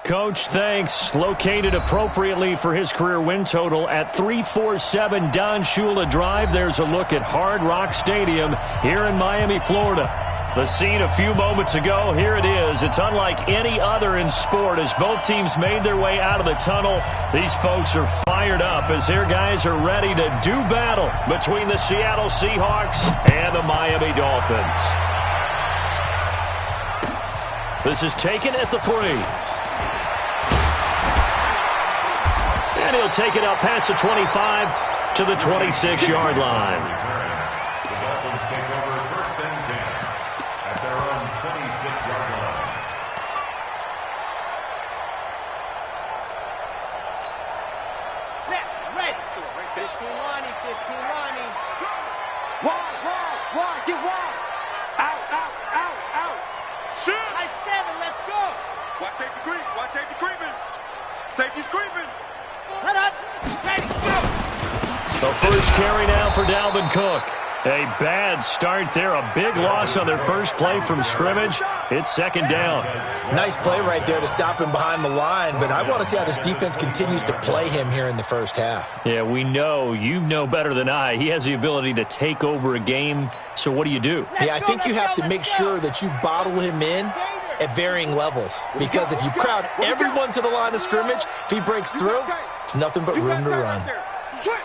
Coach, thanks. Located appropriately for his career win total at 347 Don Shula Drive. There's a look at Hard Rock Stadium here in Miami, Florida. The scene a few moments ago, here it is. It's unlike any other in sport as both teams made their way out of the tunnel. These folks are fired up as their guys are ready to do battle between the Seattle Seahawks and the Miami Dolphins. This is taken at the 3. And he'll take it up past the 25 to the 26-yard line. The Dolphins take over 1st and 10 at their own 26-yard line. Set, ready. 15 Lonnie, 15 Lonnie. Wide, get wide. Out. Shoot. High 7, let's go. Watch safety creep, watch safety creeping. Safety's creeping. Let up, ready, go. The first carry now for Dalvin Cook. A bad start there, a big loss on their first play from scrimmage. It's 2nd down. Nice play right there to stop him behind the line, but I want to see how this defense continues to play him here in the first half. Yeah, we know, you know better than I, he has the ability to take over a game, so what do you do? Yeah, I think you have to make sure that you bottle him in at varying levels, because if you crowd everyone to the line of scrimmage, if he breaks through, it's nothing but room to run. Switch.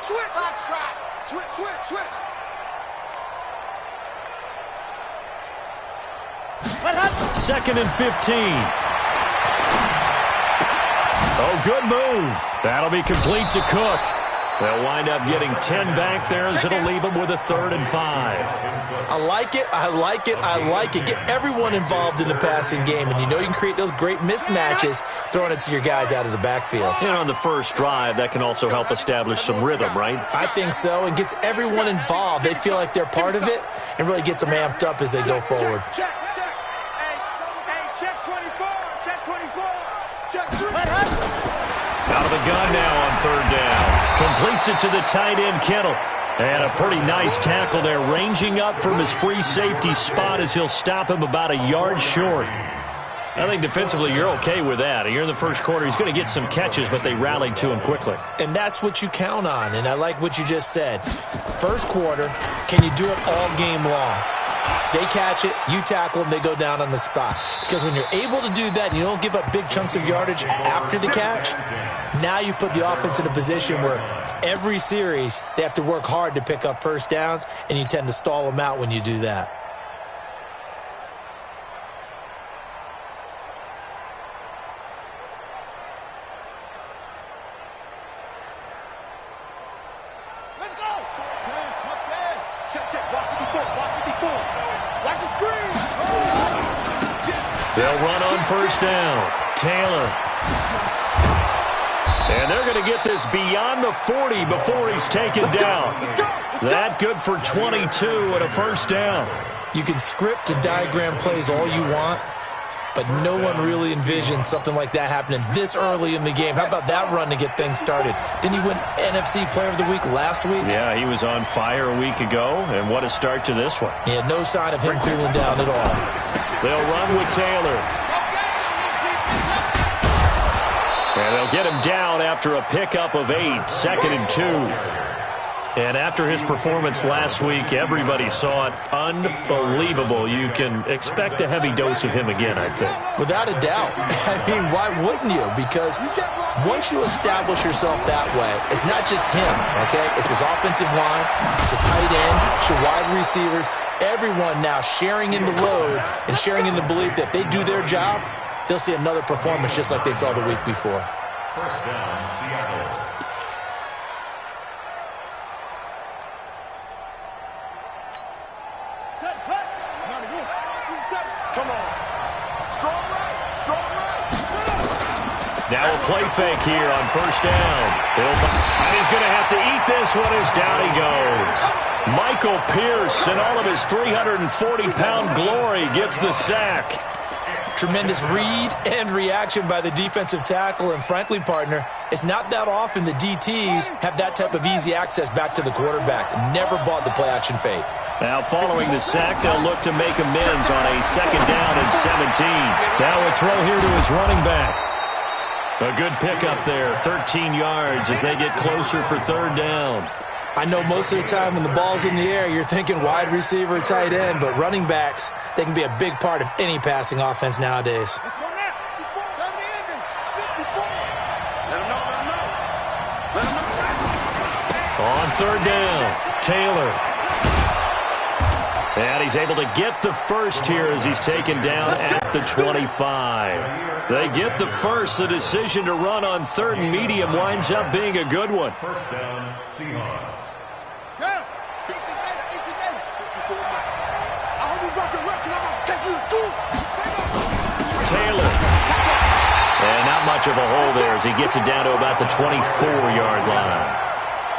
2nd and 15. Oh, good move. That'll be complete to Cook. They'll wind up getting 10 back there as it'll leave them with a 3rd and 5. I like it. Get everyone involved in the passing game, and you know you can create those great mismatches throwing it to your guys out of the backfield. And on the first drive, that can also help establish some rhythm, right? I think so, and gets everyone involved. They feel like they're part of it and really gets them amped up as they go forward. Check 24. Out of the gun now on 3rd down. Completes it to the tight end, Kittle. And a pretty nice tackle there, ranging up from his free safety spot as he'll stop him about a yard short. I think defensively you're okay with that. Here in the first quarter, he's going to get some catches, but they rallied to him quickly. And that's what you count on, and I like what you just said. First quarter, can you do it all game long? They catch it, you tackle them, they go down on the spot. Because when you're able to do that, you don't give up big chunks of yardage after the catch, now you put the offense in a position where every series they have to work hard to pick up first downs, and you tend to stall them out when you do that. Let's go. Check. Walk 54. Watch the screen. They'll run on 1st down. Taylor. And they're going to get this beyond the 40 before he's taken down. That good for 22 and a 1st down. You can script and diagram plays all you want, but no one really envisions something like that happening this early in the game. How about that run to get things started? Didn't he win NFC Player of the Week last week? Yeah, he was on fire a week ago, and what a start to this one. Yeah, no sign of him cooling down at all. They'll run with Taylor. And they'll get him down after a pickup of 8, 2nd and 2. And after his performance last week, everybody saw it. Unbelievable. You can expect a heavy dose of him again, I think. Without a doubt. I mean, why wouldn't you? Because once you establish yourself that way, it's not just him, okay? It's his offensive line, it's the tight end, it's your wide receivers, everyone now sharing in the load and sharing in the belief that if they do their job, they'll see another performance just like they saw the week before. 1st down, Seattle. Now a play fake here on 1st down. And he's going to have to eat this one as down he goes. Michael Pierce in all of his 340-pound glory gets the sack. Tremendous read and reaction by the defensive tackle, and frankly, partner, it's not that often the DTs have that type of easy access back to the quarterback. Never bought the play-action fake. Now following the sack, they'll look to make amends on a 2nd down and 17. Now a throw here to his running back. A good pickup there, 13 yards as they get closer for third down. I know most of the time when the ball's in the air, you're thinking wide receiver, tight end, but running backs, they can be a big part of any passing offense nowadays. Let's go now. 54, 54. Let him know, let him know. Let him know. On third down, Taylor. And he's able to get the first here as he's taken down at the 25. They get the first. The decision to run on third and medium winds up being a good one. First down, Seahawks. Yeah. I hope you brought your reps because I'm about to take you to school. Taylor. And not much of a hole there as he gets it down to about the 24-yard line.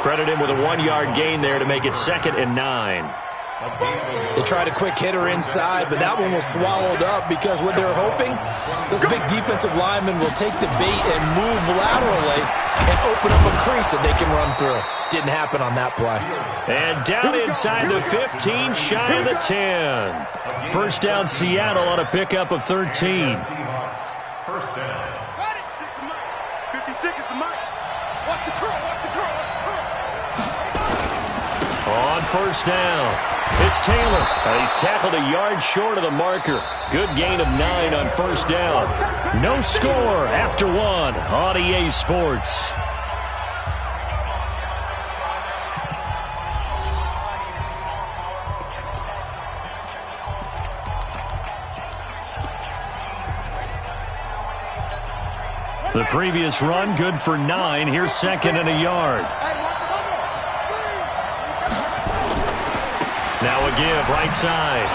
Credit him with a 1-yard gain there to make it 2nd and 9. They tried a quick hitter inside, but that one was swallowed up because what they're hoping, those big defensive linemen will take the bait and move laterally and open up a crease that they can run through. Didn't happen on that play. And down inside the 15, shy of the 10. First down, Seattle on a pickup of 13. Seahawks, first down. Got it. 50 seconds to Mike. Watch the curl, watch the curl, watch the curl. On first down, it's Taylor. He's tackled a yard short of the marker. Good gain of 9 on first down. No score after 1 on EA Sports. The previous run, good for 9. Here's 2nd and a yard. Now a give, right side.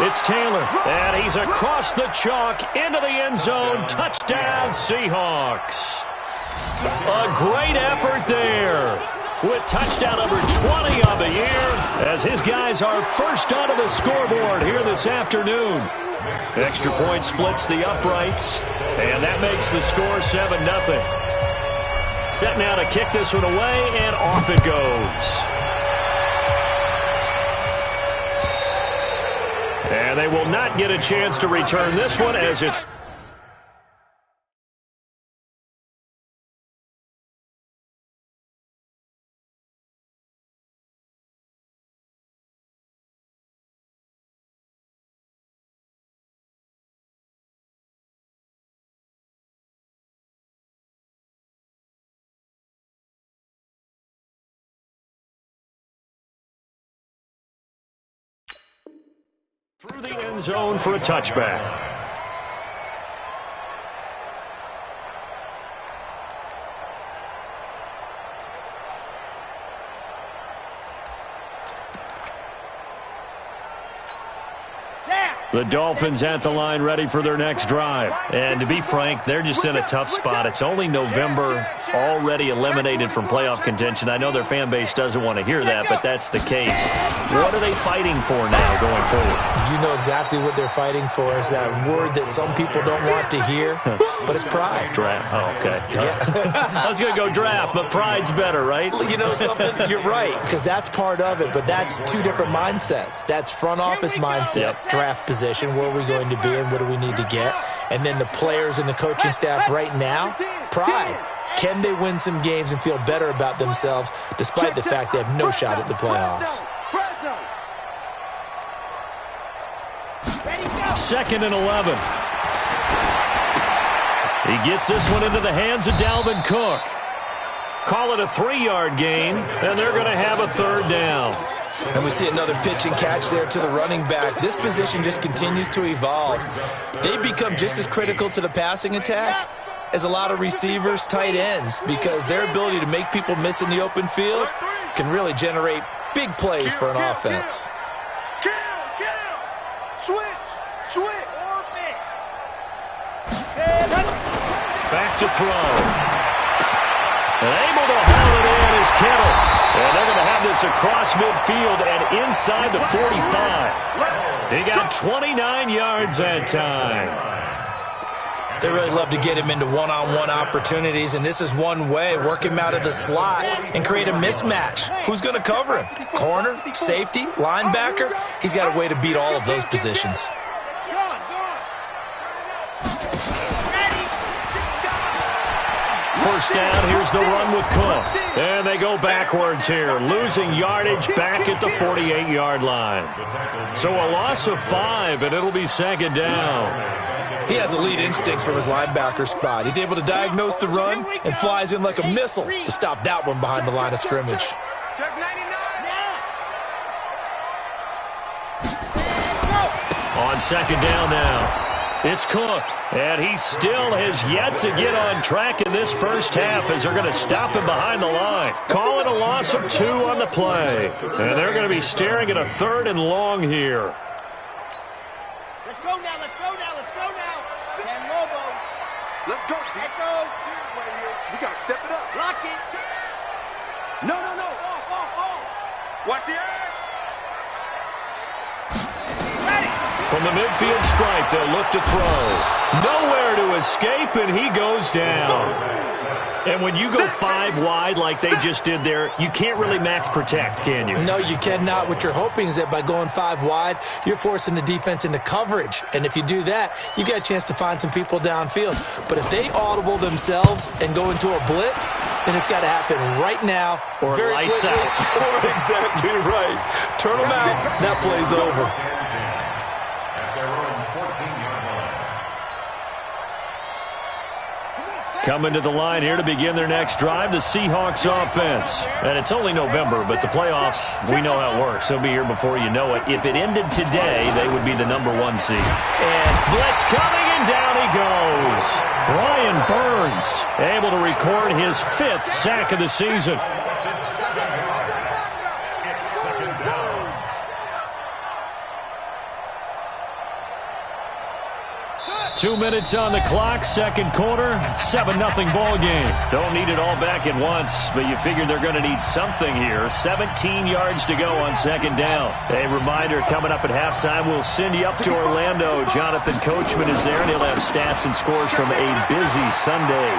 It's Taylor, and he's across the chalk into the end zone. Touchdown, Seahawks. A great effort there with touchdown number 20 on the year as his guys are first onto the scoreboard here this afternoon. Extra point splits the uprights, and that makes the score 7-0. Set now to kick this one away, and off it goes. And they will not get a chance to return this one as it's... through the end zone for a touchback. The Dolphins at the line ready for their next drive. And to be frank, they're just in a tough spot. It's only November, already eliminated from playoff contention. I know their fan base doesn't want to hear that, but that's the case. What are they fighting for now going forward? You know exactly what they're fighting for. Is that word that some people don't want to hear, but it's pride. Draft. Oh, okay. Yeah. I was going to go draft, but pride's better, right? You know something? You're right, because that's part of it, but that's two different mindsets. That's front office mindset, draft position, where are we going to be and what do we need to get? And then the players and the coaching staff right now, pride. Can they win some games and feel better about themselves despite the fact they have no shot at the playoffs? 2nd and 11. He gets this one into the hands of Dalvin Cook. Call it a 3-yard gain, and they're going to have a third down. And we see another pitch and catch there to the running back. This position just continues to evolve. They've become just as critical to the passing attack as a lot of receivers, tight ends, because their ability to make people miss in the open field can really generate big plays for an offense. Switch. Back to throw. And able to haul it in is Kittle. And they're going to have this across midfield and inside the 45. He got 29 yards that time. They really love to get him into one-on-one opportunities, and this is one way. Work him out of the slot and create a mismatch. Who's going to cover him? Corner, safety, linebacker? He's got a way to beat all of those positions. first down. Here's the run with Cook. And they go backwards here, losing yardage back at the 48-yard line. So a loss of 5, and it'll be second down. He has elite instincts from his linebacker spot. He's able to diagnose the run and flies in like a missile to stop that one behind the line of scrimmage. Check 99. On second down now. It's Cook, and he still has yet to get on track in this first half as they're going to stop him behind the line. Call it a loss of 2 on the play. And they're going to be staring at a 3rd and long here. Let's go now, let's go now, let's go now. And Lobo. Let's go, G. Let's go. We got to step it up. Lock it. No. Watch the edge. From the midfield stripe, they'll look to throw. Nowhere to escape, and he goes down. And when you go 5 wide like they just did there, you can't really max protect, can you? No, you cannot. What you're hoping is that by going 5 wide, you're forcing the defense into coverage. And if you do that, you get a chance to find some people downfield. But if they audible themselves and go into a blitz, then it's got to happen right now. Or very lights quickly. out. Or exactly right. Turn them out. That play's over. Coming to the line here to begin their next drive, the Seahawks offense. And it's only November, but the playoffs, we know how it works. They'll be here before you know it. If it ended today, they would be the #1 seed. And blitz coming, and down he goes. Brian Burns able to record his 5th sack of the season. 2 minutes on the clock, second quarter, 7-0 ball game. Don't need it all back at once, but you figure they're going to need something here. 17 yards to go on second down. A reminder, coming up at halftime, we'll send you up to Orlando. Jonathan Coachman is there, and he'll have stats and scores from a busy Sunday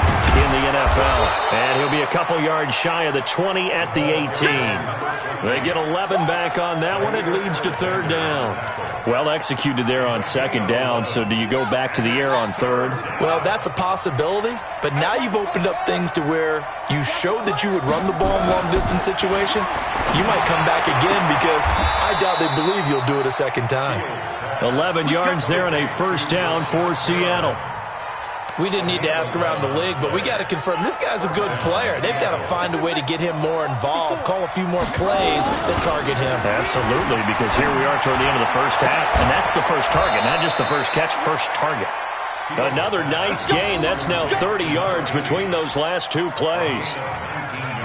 in the NFL. And he'll be a couple yards shy of the 20 at the 18. They get 11 back on that one. It leads to third down. Well executed there on second down, so do you go back to the air on third? Well, that's a possibility, but now you've opened up things to where you showed that you would run the ball in long-distance situation. You might come back again because I doubt they believe you'll do it a second time. 11 yards there and a first down for Seattle. We didn't need to ask around the league, but we got to confirm this guy's a good player. They've got to find a way to get him more involved, call a few more plays that target him. Absolutely, because here we are toward the end of the first half, and that's the first target, not just the first catch, first target. Another nice gain. That's now 30 yards between those last 2 plays.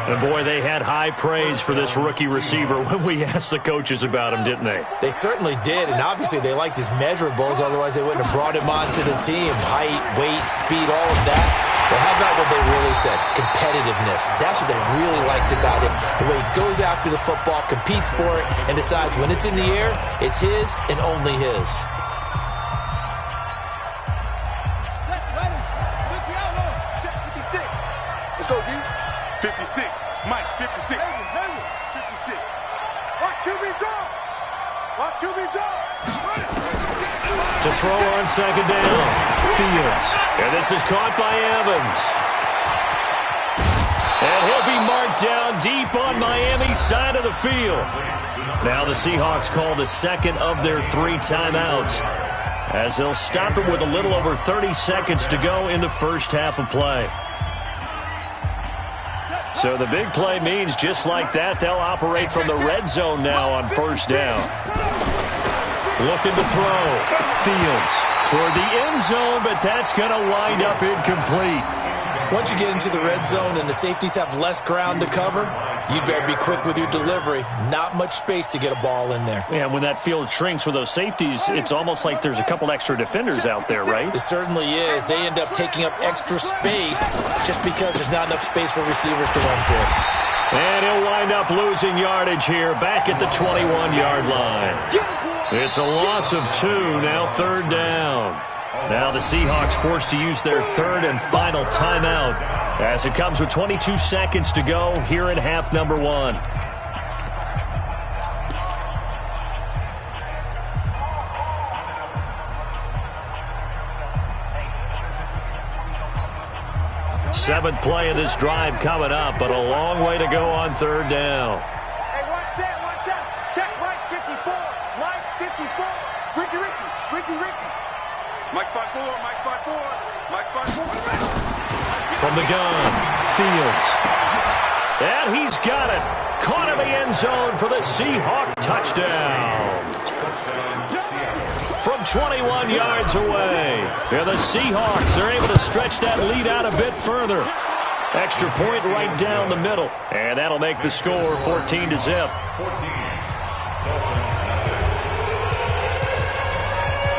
And boy, they had high praise for this rookie receiver when we asked the coaches about him, didn't they? They certainly did, and obviously they liked his measurables, otherwise they wouldn't have brought him onto the team. Height, weight, speed, all of that. But how about what they really said? Competitiveness. That's what they really liked about him. The way he goes after the football, competes for it, and decides when it's in the air, it's his and only his. Let's go, D. 56. Mike, 56. 56. Watch QB drop. Watch QB drop. To throw on second down, Fields. And this is caught by Evans. And he'll be marked down deep on Miami's side of the field. Now the Seahawks call the second of their 3 timeouts, as they'll stop it with a little over 30 seconds to go in the first half of play. So the big play means just like that, they'll operate from the red zone now on first down. Looking to throw. Fields toward the end zone, but that's going to wind up incomplete. Once you get into the red zone and the safeties have less ground to cover, you better be quick with your delivery. Not much space to get a ball in there. Yeah, when that field shrinks with those safeties, it's almost like there's a couple extra defenders out there, right? It certainly is. They end up taking up extra space just because there's not enough space for receivers to run through. And he'll wind up losing yardage here back at the 21-yard line. It's a loss of 2, now third down. Now the Seahawks forced to use their third and final timeout as it comes with 22 seconds to go here in half number 1. 7th play of this drive coming up, but a long way to go on 3rd down. Hey, watch that. Check Mike 54. Mike 54. Ricky. Mike spot 4. Mike spot 4. From the gun, Fields. And he's got it. Caught in the end zone for the Seahawk touchdown. From 21 yards away. And the Seahawks are able to stretch that lead out a bit further. Extra point right down the middle. And that'll make the score 14-0.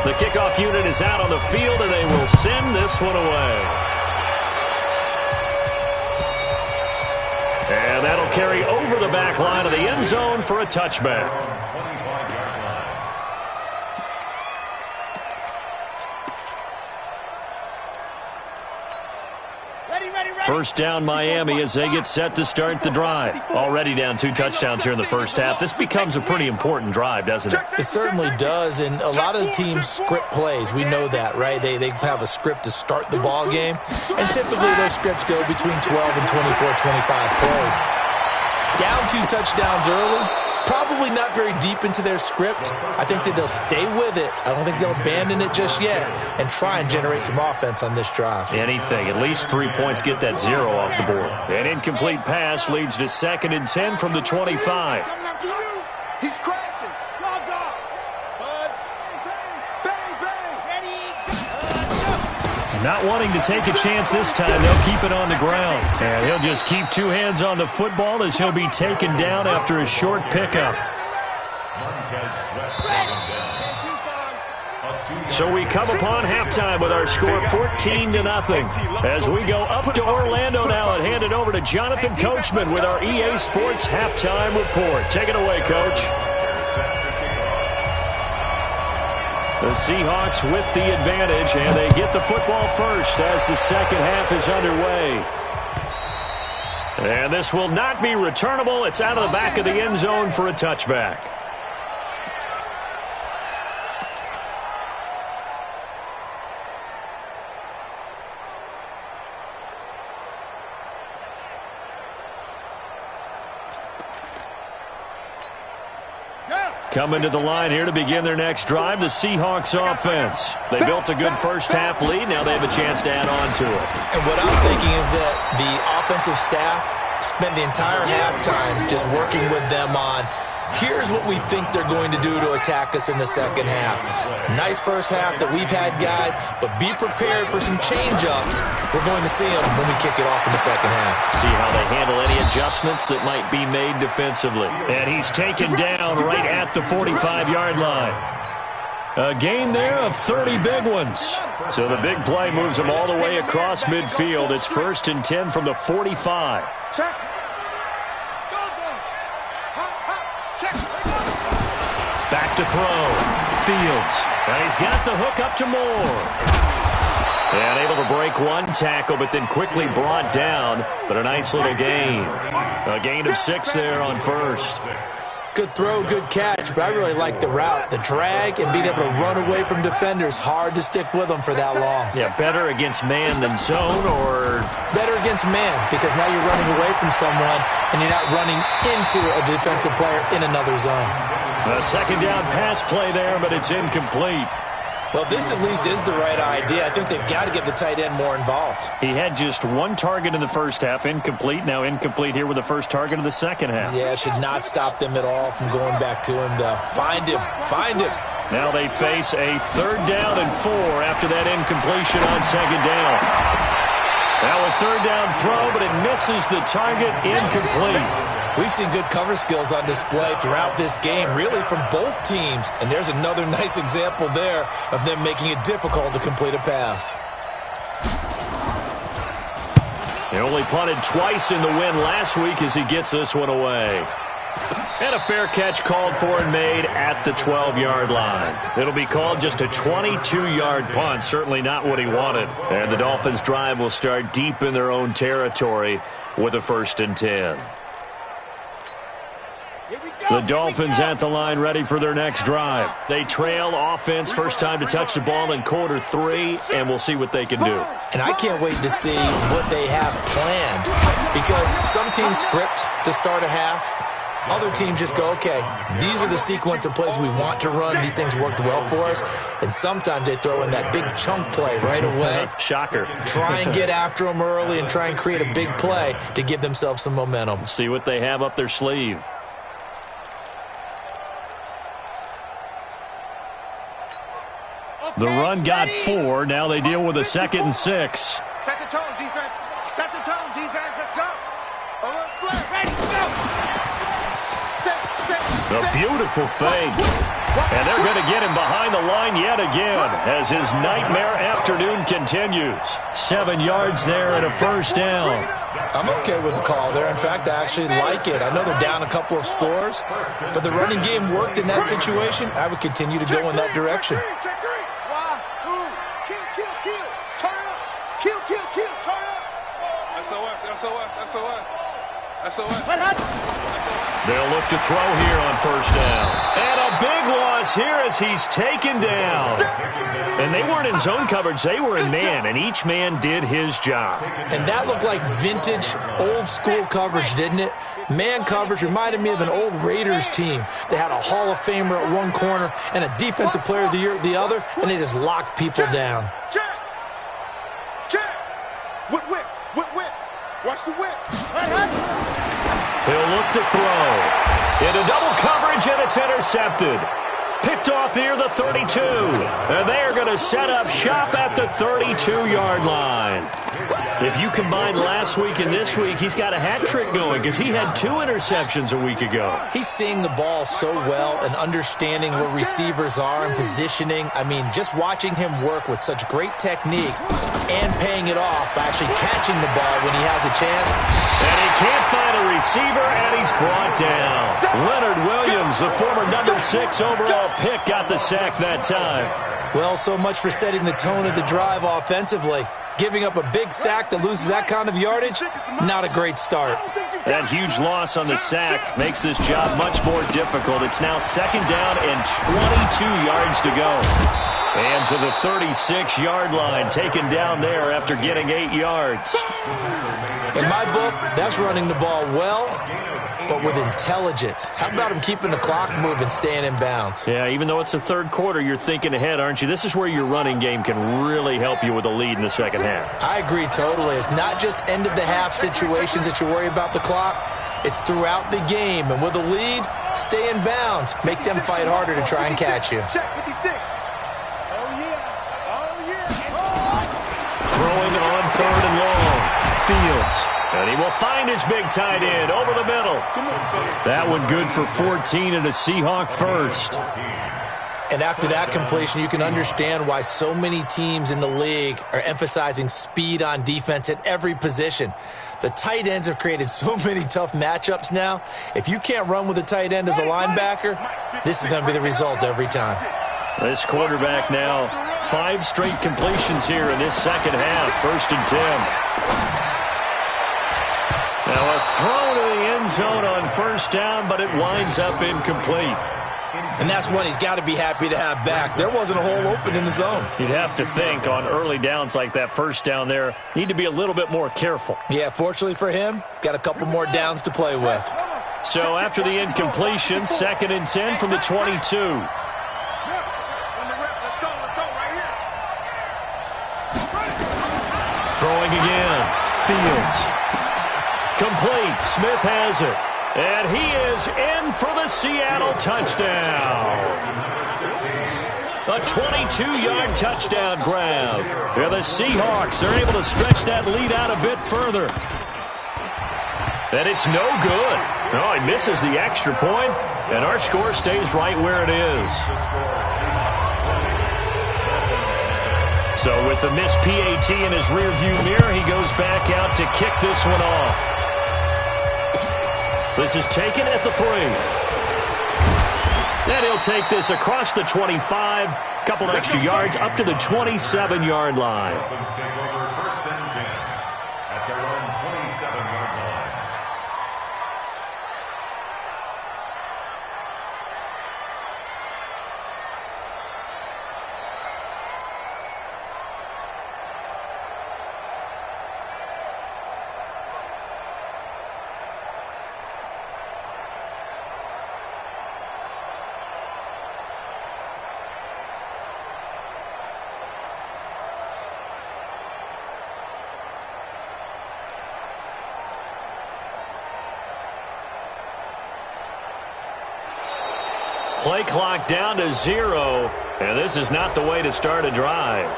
The kickoff unit is out on the field, and they will send this one away. And that'll carry over the back line of the end zone for a touchback. First down Miami as they get set to start the drive. Already down 2 touchdowns here in the first half. This becomes a pretty important drive, doesn't it? It certainly does, and a lot of the teams script plays. We know that, right? They have a script to start the ball game, and typically those scripts go between 12 and 24, 25 plays. Down 2 touchdowns early, probably not very deep into their script. I think that they'll stay with it. I don't think they'll abandon it just yet and try and generate some offense on this drive. Anything. At least 3 points get that 0 off the board. An incomplete pass leads to 2nd and 10 from the 25. He's crashing. Dog. Buzz. Bang. Ready. Not wanting to take a chance this time, they'll keep it on the ground. And he'll just keep 2 hands on the football as he'll be taken down after a short pickup. So we come upon halftime with our score 14-0. As we go up to Orlando now and hand it over to Jonathan Coachman with our EA Sports halftime report. Take it away, Coach. The Seahawks with the advantage, and they get the football first as the second half is underway. And this will not be returnable. It's out of the back of the end zone for a touchback. Coming to the line here to begin their next drive, the Seahawks offense. They built a good first half lead. Now they have a chance to add on to it. And what I'm thinking is that the offensive staff spent the entire halftime just working with them on, here's what we think they're going to do to attack us in the second half. Nice first half that we've had, guys, but be prepared for some change-ups. We're going to see them when we kick it off in the second half. See how they handle any adjustments that might be made defensively. And he's taken down right at the 45-yard line. A gain there of 30 big ones. So the big play moves them all the way across midfield. It's 1st and 10 from the 45. Check. Back to throw. Fields. And he's got the hook up to Moore. And able to break 1 tackle, but then quickly brought down. But a nice little gain. A gain of 6 there on first. Good throw, good catch, but I really like the route. The drag and being able to run away from defenders, hard to stick with them for that long. Yeah, better against man than zone, or? Better against man, because now you're running away from someone and you're not running into a defensive player in another zone. A second down pass play there, but it's incomplete. Well, this at least is the right idea. I think they've got to get the tight end more involved. He had just 1 target in the first half, incomplete. Now incomplete here with the first target of the second half. Yeah, it should not stop them at all from going back to him to find him. Now they face a 3rd down and 4 after that incompletion on 2nd down. Now a 3rd down throw, but it misses the target, incomplete. We've seen good cover skills on display throughout this game, really from both teams. And there's another nice example there of them making it difficult to complete a pass. He only punted twice in the win last week as he gets this one away. And a fair catch called for and made at the 12-yard line. It'll be called just a 22-yard punt, certainly not what he wanted. And the Dolphins' drive will start deep in their own territory with a 1st and 10. The Dolphins at the line ready for their next drive. They trail offense first time to touch the ball in quarter 3, and we'll see what they can do. And I can't wait to see what they have planned, because some teams script to start a half. Other teams just go, okay, these are the sequence of plays we want to run. These things worked well for us. And sometimes they throw in that big chunk play right away. Shocker. Try and get after them early and try and create a big play to give themselves some momentum. See what they have up their sleeve. The run got 4. Now they deal with a 2nd and 6. Set the tone, defense. Set the tone, defense. Let's go. Ready, go. A beautiful fake. And they're going to get him behind the line yet again as his nightmare afternoon continues. 7 yards there and a first down. I'm okay with the call there. In fact, I actually like it. I know they're down a couple of scores, but the running game worked in that situation. I would continue to go in that direction. They'll look to throw here on first down. And a big loss here as he's taken down. And they weren't in zone coverage. They were in man, and each man did his job. And that looked like vintage, old-school coverage, didn't it? Man coverage reminded me of an old Raiders team. They had a Hall of Famer at one corner and a Defensive Player of the Year at the other, and they just locked people down. Check. Whip. Watch the whip. He'll look to throw. Into double coverage, and it's intercepted. Picked off near the 32. And they are going to set up shop at the 32-yard line. If you combine last week and this week, he's got a hat trick going because he had 2 interceptions a week ago. He's seeing the ball so well and understanding where receivers are and positioning. I mean, just watching him work with such great technique and paying it off by actually catching the ball when he has a chance. And he can't find a receiver, and he's brought down. Leonard Williams, the former number 6 overall pick, got the sack that time. Well, so much for setting the tone of the drive offensively. Giving up a big sack that loses that kind of yardage, not a great start. That huge loss on the sack makes this job much more difficult. It's now 2nd down and 22 yards to go. And to the 36-yard line, taken down there after getting 8 yards. In my book, that's running the ball well, but with intelligence. How about him keeping the clock moving, staying in bounds? Yeah, even though it's the 3rd quarter, you're thinking ahead, aren't you? This is where your running game can really help you with a lead in the 2nd half. I agree totally. It's not just end-of-the-half situations that you worry about the clock. It's throughout the game. And with a lead, stay in bounds. Make them fight harder to try and catch you. Check 56. Throwing on 3rd and long. Fields. And he will find his big tight end over the middle. That one good for 14 and a Seahawk first. And after that completion, you can understand why so many teams in the league are emphasizing speed on defense at every position. The tight ends have created so many tough matchups now. If you can't run with a tight end as a linebacker, this is going to be the result every time. This quarterback now, 5 straight completions here in this 2nd half. 1st and 10. Now a throw to the end zone on 1st down, but it winds up incomplete. And that's one he's got to be happy to have back. There wasn't a hole open in the zone. You'd have to think on early downs like that 1st down there, need to be a little bit more careful. Yeah, fortunately for him, got a couple more downs to play with. So after the incompletion, 2nd and 10 from the 22. Throwing again. Fields. Complete. Smith has it. And he is in for the Seattle touchdown. A 22-yard touchdown grab. Yeah, the Seahawks are able to stretch that lead out a bit further. And it's no good. No, he misses the extra point, and our score stays right where it is. So with the missed PAT in his rearview mirror, he goes back out to kick this one off. This is taken at the 3. And he'll take this across the 25, couple extra yards up to the 27-yard line. play clock down to 0, and this is not the way to start a drive.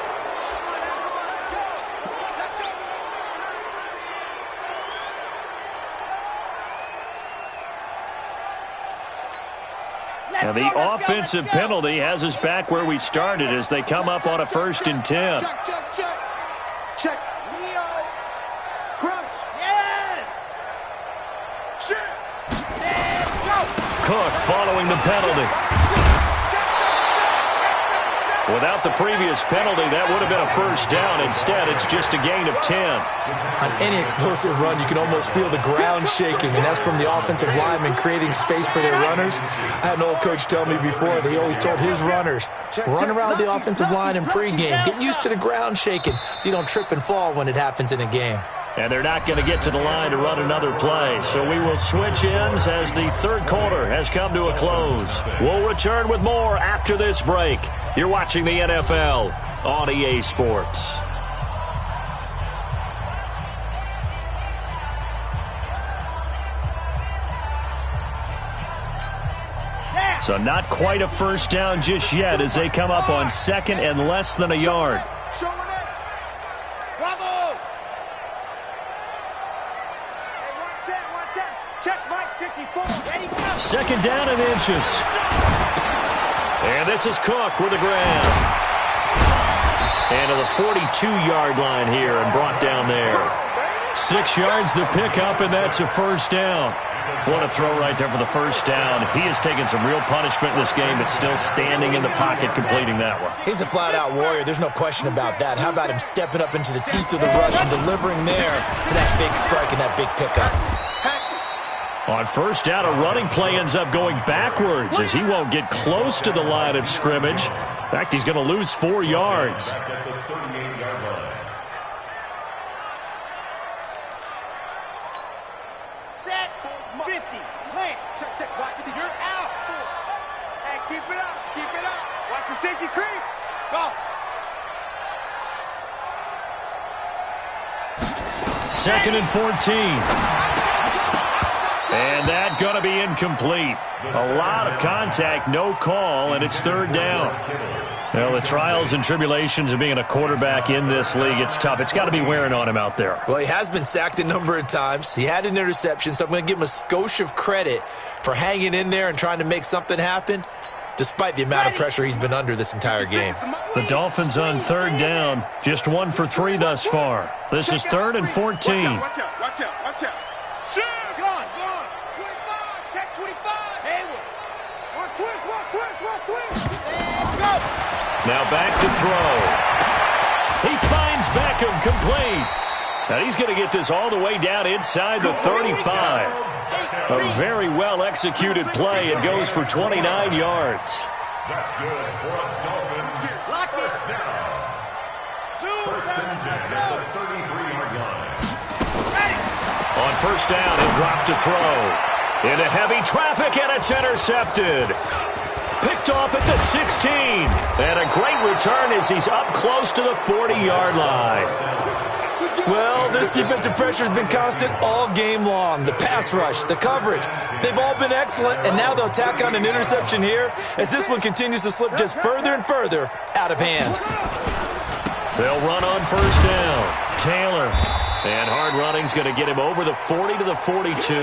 And the offensive penalty has us back where we started as they come up on a 1st and 10. Check, check, check. Check. Leo. Crouch. Yes. Shit. And go. Cook following the penalty. Without the previous penalty, that would have been a 1st down. Instead, it's just a gain of 10. On any explosive run, you can almost feel the ground shaking, and that's from the offensive linemen creating space for their runners. I had an old coach tell me before that he always told his runners, run around the offensive line in pregame. Get used to the ground shaking so you don't trip and fall when it happens in a game. And they're not going to get to the line to run another play. So we will switch ends as the 3rd quarter has come to a close. We'll return with more after this break. You're watching the NFL on EA Sports. So not quite a 1st down just yet as they come up on 2nd and less than a yard. Bravo. Check Mike 54. Ready, go. 2nd down and inches. And this is Cook with a grab. And to the 42-yard line here and brought down there. 6 yards the pickup, and that's a 1st down. What a throw right there for the 1st down. He has taken some real punishment in this game, but still standing in the pocket completing that one. He's a flat-out warrior. There's no question about that. How about him stepping up into the teeth of the rush and delivering there for that big strike and that big pickup? On 1st down, a running play ends up going backwards as he won't get close to the line of scrimmage. In fact, he's going to lose 4 yards. Back at the 38-yard line. Set. 50. Plant. Check, check. Block it. You're out. Hey, keep it up. Keep it up. Watch the safety creep. Go. 2nd and 14. And that going to be incomplete. A lot of contact, no call, and it's 3rd down. Well, the trials and tribulations of being a quarterback in this league, it's tough. It's got to be wearing on him out there. Well, he has been sacked a number of times. He had an interception, so I'm going to give him a skosh of credit for hanging in there and trying to make something happen, despite the amount of pressure he's been under this entire game. The Dolphins on 3rd down, just 1 for 3 thus far. This is 3rd and 14. Watch out, watch out, watch out, watch out. Shoot! Gone, gone. 25. Check 25. Hayward. Watch twist. And go. Now back to throw. He finds Beckham complete. Now he's going to get this all the way down inside the 35. A very well-executed play. It goes for 29 yards. That's good for a Dolphins Lock it. 1st down. Zoom. 1st and 10 at the 33-yard line. On 1st down, he'll drop to throw. Into heavy traffic, and it's intercepted. Picked off at the 16. And a great return as he's up close to the 40-yard line. Well, this defensive pressure has been constant all game long. The pass rush, the coverage, they've all been excellent, and now they'll tack on an interception here as this one continues to slip just further and further out of hand. They'll run on 1st down. Taylor. And hard running's going to get him over the 40 to the 42.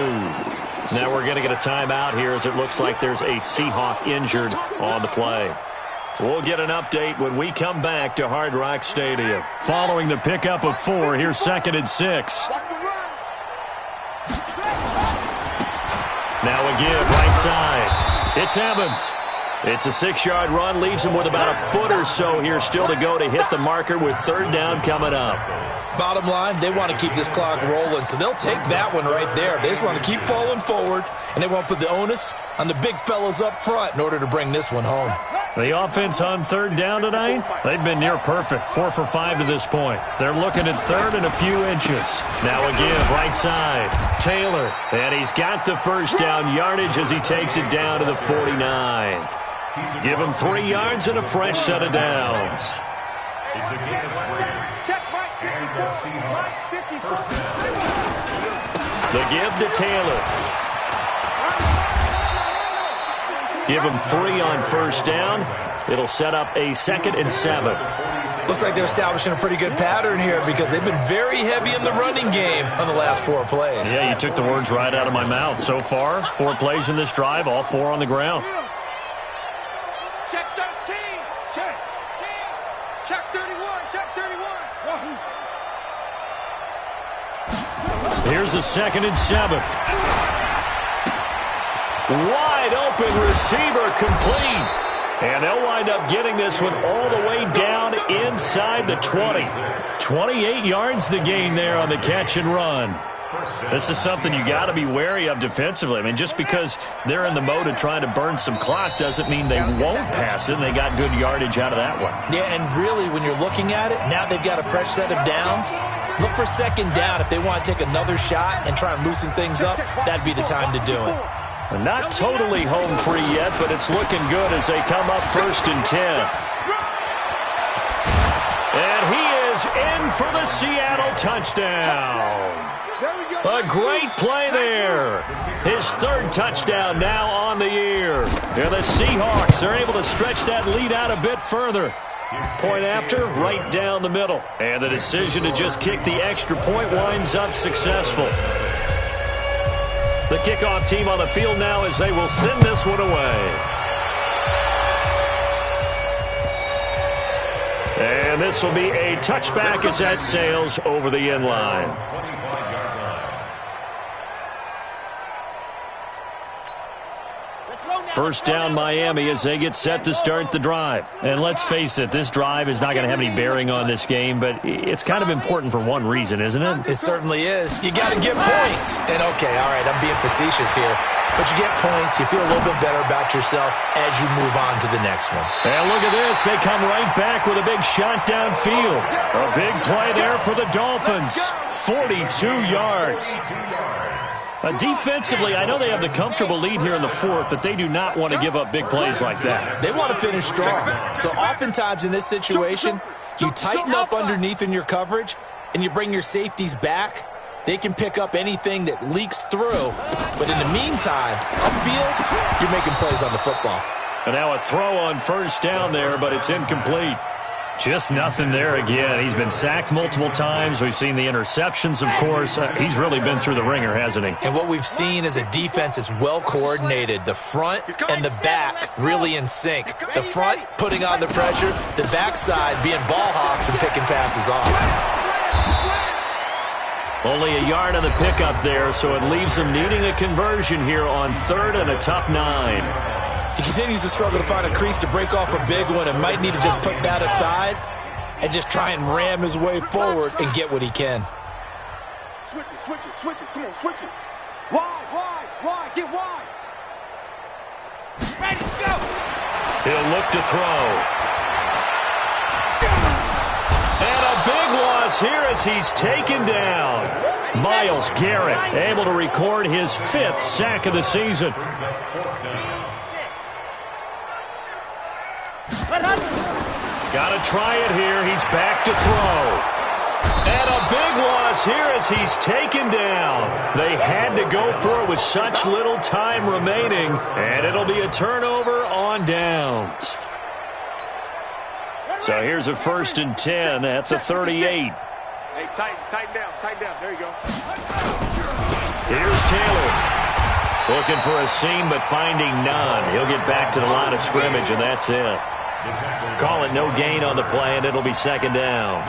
Now we're going to get a timeout here as it looks like there's a Seahawk injured on the play. We'll get an update when we come back to Hard Rock Stadium. Following the pickup of 4, here's 2nd and 6. Now a give right side. It's Evans. It's a 6-yard run, leaves him with about a foot or so here still to go to hit the marker with 3rd down coming up. Bottom line, they want to keep this clock rolling, so they'll take that one right there. They just want to keep falling forward, and they want to put the onus on the big fellas up front in order to bring this one home. The offense on 3rd down tonight, they've been near perfect, 4 for 5 to this point. They're looking at 3rd and a few inches. Now a give right side. Taylor, and he's got the 1st down yardage as he takes it down to the 49. Give him 3 yards and a fresh set of downs. It's a gain of 3. Check Mike 54. Mike 54. 1st down. The give to Taylor. Give them 3 on first down. It'll set up a 2nd and 7. Looks like they're establishing a pretty good pattern here because they've been very heavy in the running game on the last 4 plays. Yeah, you took the words right out of my mouth. So far, 4 plays in this drive, all 4 on the ground. Check 13. Check. Check 31. Check 31. Wahoo. Here's a 2nd and 7. Wide open receiver complete. And they'll wind up getting this one all the way down inside the 20. 28 yards the gain there on the catch and run. This is something you got to be wary of defensively. I mean, just because they're in the mode of trying to burn some clock doesn't mean they won't pass it. And they got good yardage out of that one. Yeah, and really, when you're looking at it, now they've got a fresh set of downs. Look for 2nd down. If they want to take another shot and try and loosen things up, that'd be the time to do it. Not totally home free yet, but it's looking good as they come up 1st and 10. And he is in for the Seattle touchdown. A great play there. His 3rd touchdown now on the year. And the Seahawks are able to stretch that lead out a bit further. Point after, right down the middle. And the decision to just kick the extra point winds up successful. The kickoff team on the field now as they will send this one away. And this will be a touchback as that sails over the end line. First down Miami as they get set to start the drive. And let's face it, this drive is not going to have any bearing on this game, but it's kind of important for one reason, isn't it? It certainly is. You got to get points. And, okay, all right, I'm being facetious here. But you get points, you feel a little bit better about yourself as you move on to the next one. And look at this. They come right back with a big shot downfield. A big play there for the Dolphins. 42 yards. Defensively, I know they have the comfortable lead here in the 4th, but they do not want to give up big plays like that. They want to finish strong. So oftentimes in this situation, you tighten up underneath in your coverage, and you bring your safeties back. They can pick up anything that leaks through. But in the meantime, upfield, you're making plays on the football. And now a throw on first down there, but it's incomplete. Just nothing there again. He's been sacked multiple times. We've seen the interceptions, of course. He's really been through the ringer, hasn't he? And what we've seen is a defense that's well coordinated. The front and the back really in sync. The front putting on the pressure. The backside being ball hawks and picking passes off. Only a yard on the pickup there, so it leaves him needing a conversion here on 3rd and a tough 9. He continues to struggle to find a crease to break off a big one and might need to just put that aside and just try and ram his way forward and get what he can. Switch it. Come on, switch it. Wide. Get wide. Ready, go. He'll look to throw. And a big loss here as he's taken down. Myles Garrett able to record his 5th sack of the season. Got to try it here. He's back to throw. And a big loss here as he's taken down. They had to go for it with such little time remaining. And it'll be a turnover on downs. So here's a 1st and 10 at the 38. Hey, tighten down. There you go. Here's Taylor. Looking for a seam, but finding none. He'll get back to the line of scrimmage, and that's it. Call it no gain on the play, and it'll be 2nd down.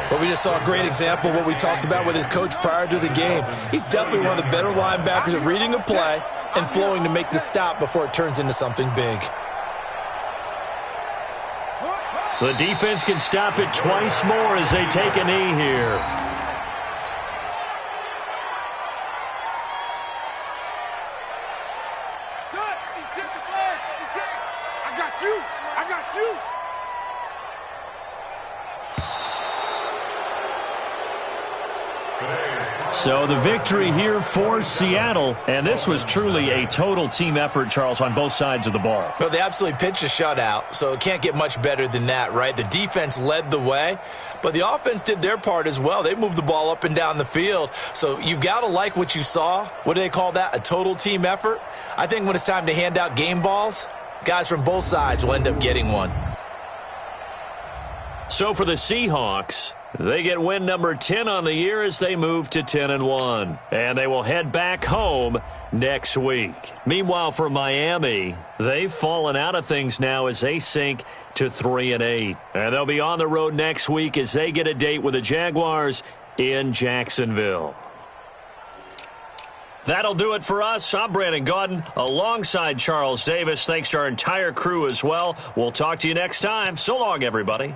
But we just saw a great example of what we talked about with his coach prior to the game. He's definitely one of the better linebackers at reading a play and flowing to make the stop before it turns into something big. The defense can stop it twice more as they take a knee here. So the victory here for Seattle, and this was truly a total team effort, Charles, on both sides of the ball. Well, they absolutely pitched a shutout, so it can't get much better than that, right? The defense led the way, but the offense did their part as well. They moved the ball up and down the field, so you've got to like what you saw. What do they call that? A total team effort? I think when it's time to hand out game balls, guys from both sides will end up getting one. So for the Seahawks, they get win number 10 on the year as they move to 10-1. And they will head back home next week. Meanwhile, for Miami, they've fallen out of things now as they sink to 3-8. And they'll be on the road next week as they get a date with the Jaguars in Jacksonville. That'll do it for us. I'm Brandon Gaudin alongside Charles Davis. Thanks to our entire crew as well. We'll talk to you next time. So long, everybody.